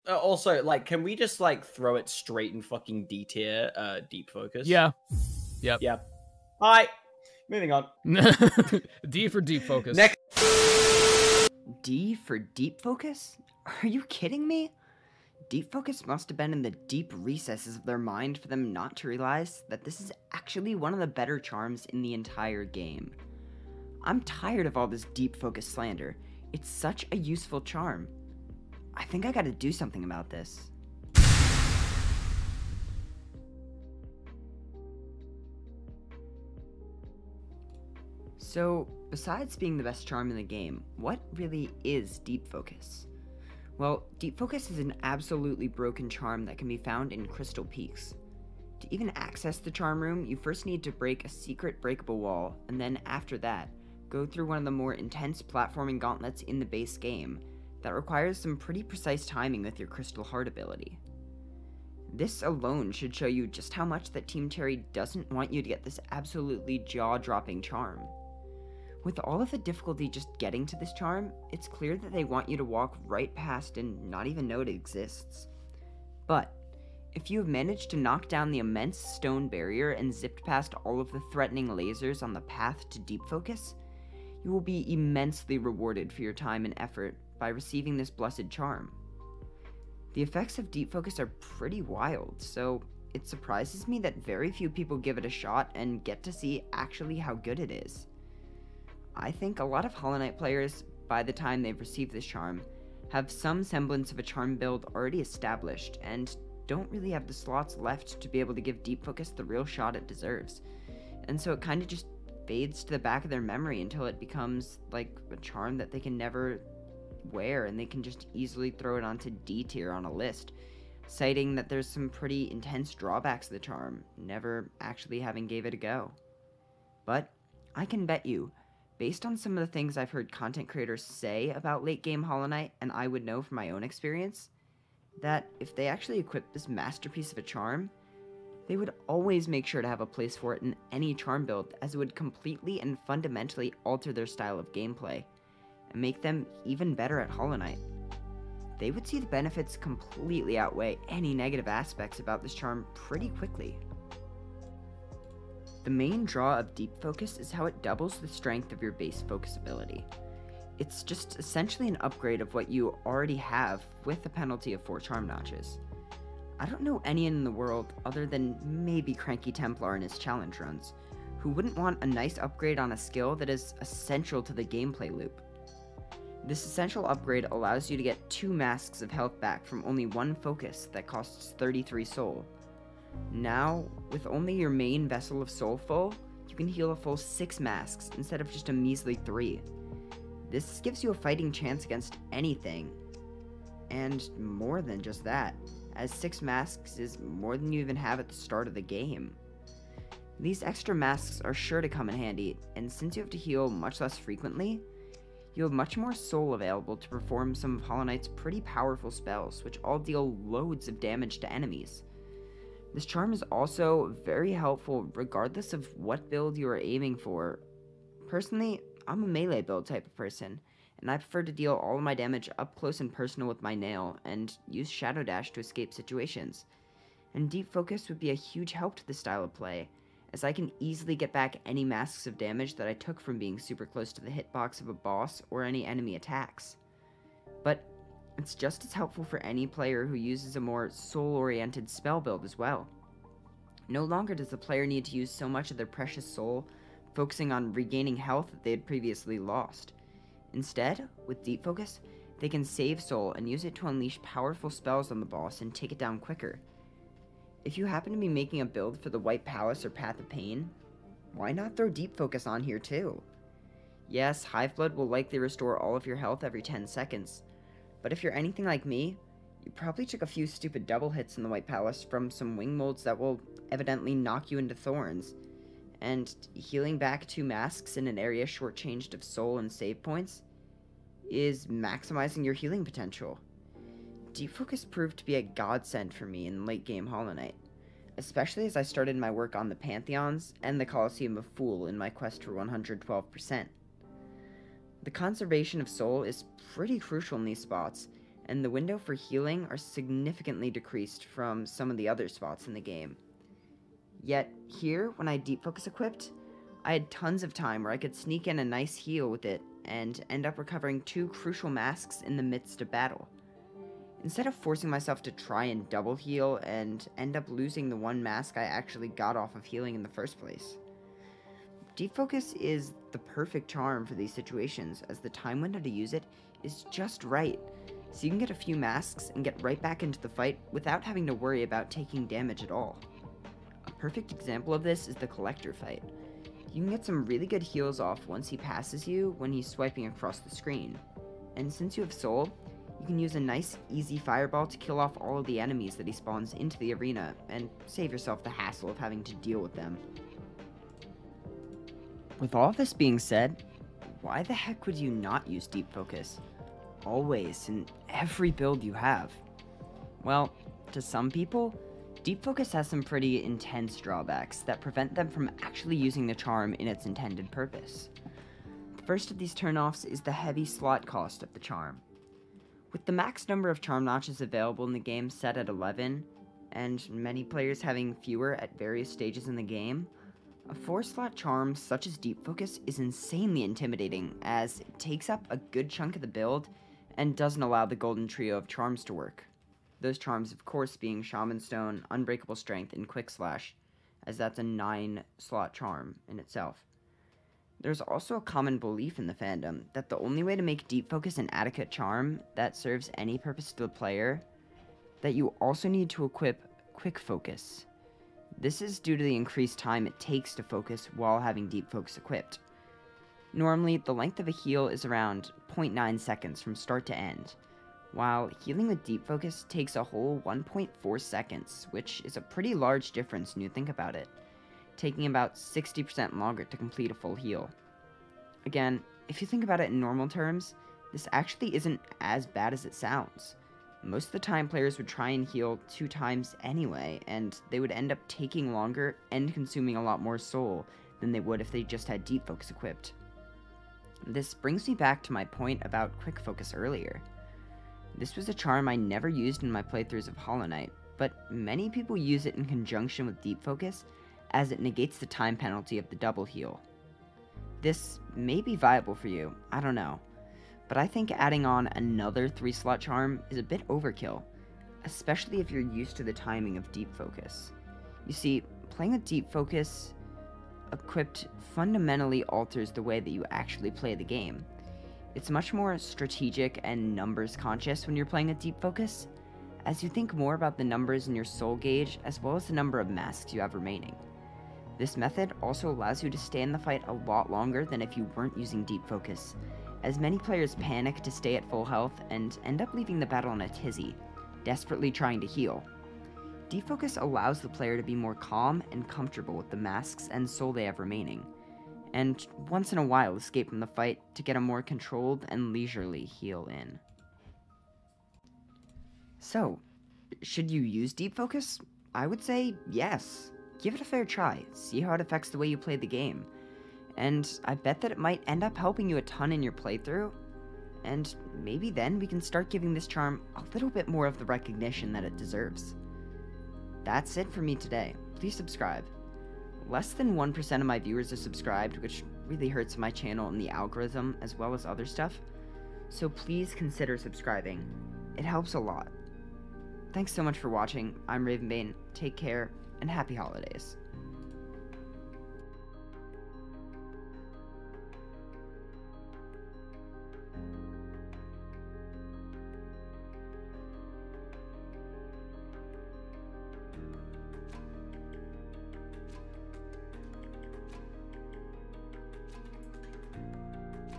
Also, like, can we just, like, throw it straight in fucking D tier, deep focus? Yeah. Yep. Yeah. Alright, moving on. D for deep focus. Next. D for deep focus? Are you kidding me? Deep focus must have been in the deep recesses of their mind for them not to realize that this is actually one of the better charms in the entire game. I'm tired of all this deep focus slander. It's such a useful charm. I think I gotta do something about this. So, besides being the best charm in the game, what really is deep focus? Well, deep focus is an absolutely broken charm that can be found in Crystal Peaks. To even access the charm room, you first need to break a secret breakable wall, and then after that, go through one of the more intense platforming gauntlets in the base game that requires some pretty precise timing with your Crystal Heart ability. This alone should show you just how much that Team Cherry doesn't want you to get this absolutely jaw-dropping charm. With all of the difficulty just getting to this charm, it's clear that they want you to walk right past and not even know it exists. But, if you have managed to knock down the immense stone barrier and zipped past all of the threatening lasers on the path to deep focus, you will be immensely rewarded for your time and effort by receiving this blessed charm. The effects of deep focus are pretty wild, so it surprises me that very few people give it a shot and get to see actually how good it is. I think a lot of Hollow Knight players, by the time they've received this charm, have some semblance of a charm build already established, and don't really have the slots left to be able to give deep focus the real shot it deserves. And so it kind of just fades to the back of their memory until it becomes like a charm that they can never wear, and they can just easily throw it onto D tier on a list, citing that there's some pretty intense drawbacks to the charm, never actually having gave it a go. But I can bet you, based on some of the things I've heard content creators say about late game Hollow Knight, and I would know from my own experience, that if they actually equipped this masterpiece of a charm, they would always make sure to have a place for it in any charm build, as it would completely and fundamentally alter their style of gameplay, and make them even better at Hollow Knight. They would see the benefits completely outweigh any negative aspects about this charm pretty quickly. The main draw of deep focus is how it doubles the strength of your base focus ability. It's just essentially an upgrade of what you already have with the penalty of 4 charm notches. I don't know anyone in the world, other than maybe Cranky Templar in his challenge runs, who wouldn't want a nice upgrade on a skill that is essential to the gameplay loop. This essential upgrade allows you to get 2 masks of health back from only 1 focus that costs 33 soul. Now, with only your main vessel of soul full, you can heal a full 6 masks instead of just a measly 3. This gives you a fighting chance against anything, and more than just that, as 6 masks is more than you even have at the start of the game. These extra masks are sure to come in handy, and since you have to heal much less frequently, you have much more soul available to perform some of Hollow Knight's pretty powerful spells, which all deal loads of damage to enemies. This charm is also very helpful regardless of what build you are aiming for. Personally, I'm a melee build type of person, and I prefer to deal all of my damage up close and personal with my nail, and use Shadow Dash to escape situations. And Deep Focus would be a huge help to this style of play, as I can easily get back any masks of damage that I took from being super close to the hitbox of a boss or any enemy attacks. But it's just as helpful for any player who uses a more soul-oriented spell build as well. No longer does the player need to use so much of their precious soul focusing on regaining health that they had previously lost. Instead, with Deep Focus, they can save soul and use it to unleash powerful spells on the boss and take it down quicker. If you happen to be making a build for the White Palace or Path of Pain, why not throw Deep Focus on here too? Yes, Hive Blood will likely restore all of your health every 10 seconds, but if you're anything like me, you probably took a few stupid double hits in the White Palace from some wing molds that will evidently knock you into thorns, and healing back 2 masks in an area shortchanged of soul and save points is maximizing your healing potential. Deep Focus proved to be a godsend for me in late game Hollow Knight, especially as I started my work on the Pantheons and the Colosseum of Fool in my quest for 112%. The conservation of soul is pretty crucial in these spots, and the window for healing are significantly decreased from some of the other spots in the game. Yet, here, when I deep focus equipped, I had tons of time where I could sneak in a nice heal with it and end up recovering 2 crucial masks in the midst of battle. Instead of forcing myself to try and double heal and end up losing the 1 mask I actually got off of healing in the first place. Deep Focus is the perfect charm for these situations, as the time window to use it is just right, so you can get a few masks and get right back into the fight without having to worry about taking damage at all. A perfect example of this is the Collector fight. You can get some really good heals off once he passes you when he's swiping across the screen, and since you have Soul, you can use a nice, easy fireball to kill off all of the enemies that he spawns into the arena, and save yourself the hassle of having to deal with them. With all of this being said, why the heck would you not use Deep Focus? Always, in every build you have. Well, to some people, Deep Focus has some pretty intense drawbacks that prevent them from actually using the charm in its intended purpose. The first of these turnoffs is the heavy slot cost of the charm. With the max number of charm notches available in the game set at 11, and many players having fewer at various stages in the game, a 4-slot charm such as Deep Focus is insanely intimidating, as it takes up a good chunk of the build and doesn't allow the golden trio of charms to work. Those charms, of course, being Shaman Stone, Unbreakable Strength, and Quick Slash, as that's a 9-slot charm in itself. There's also a common belief in the fandom that the only way to make Deep Focus an adequate charm that serves any purpose to the player, that you also need to equip Quick Focus. This is due to the increased time it takes to focus while having Deep Focus equipped. Normally, the length of a heal is around 0.9 seconds from start to end, while healing with Deep Focus takes a whole 1.4 seconds, which is a pretty large difference when you think about it, taking about 60% longer to complete a full heal. Again, if you think about it in normal terms, this actually isn't as bad as it sounds. Most of the time players would try and heal 2 times anyway, and they would end up taking longer and consuming a lot more soul than they would if they just had Deep Focus equipped. This brings me back to my point about Quick Focus earlier. This was a charm I never used in my playthroughs of Hollow Knight, but many people use it in conjunction with Deep Focus, as it negates the time penalty of the double heal. This may be viable for you, I don't know, but I think adding on another 3-slot charm is a bit overkill, especially if you're used to the timing of Deep Focus. You see, playing with Deep Focus equipped fundamentally alters the way that you actually play the game. It's much more strategic and numbers conscious when you're playing with Deep Focus, as you think more about the numbers in your soul gauge as well as the number of masks you have remaining. This method also allows you to stay in the fight a lot longer than if you weren't using Deep Focus, as many players panic to stay at full health and end up leaving the battle in a tizzy, desperately trying to heal. Deep Focus allows the player to be more calm and comfortable with the masks and soul they have remaining, and once in a while escape from the fight to get a more controlled and leisurely heal in. So, should you use Deep Focus? I would say yes. Give it a fair try, see how it affects the way you play the game, and I bet that it might end up helping you a ton in your playthrough, and maybe then we can start giving this charm a little bit more of the recognition that it deserves. That's it for me today. Please subscribe. Less than 1% of my viewers are subscribed, which really hurts my channel and the algorithm as well as other stuff, so please consider subscribing. It helps a lot. Thanks so much for watching. I'm Ravenbane. Take care, and happy holidays.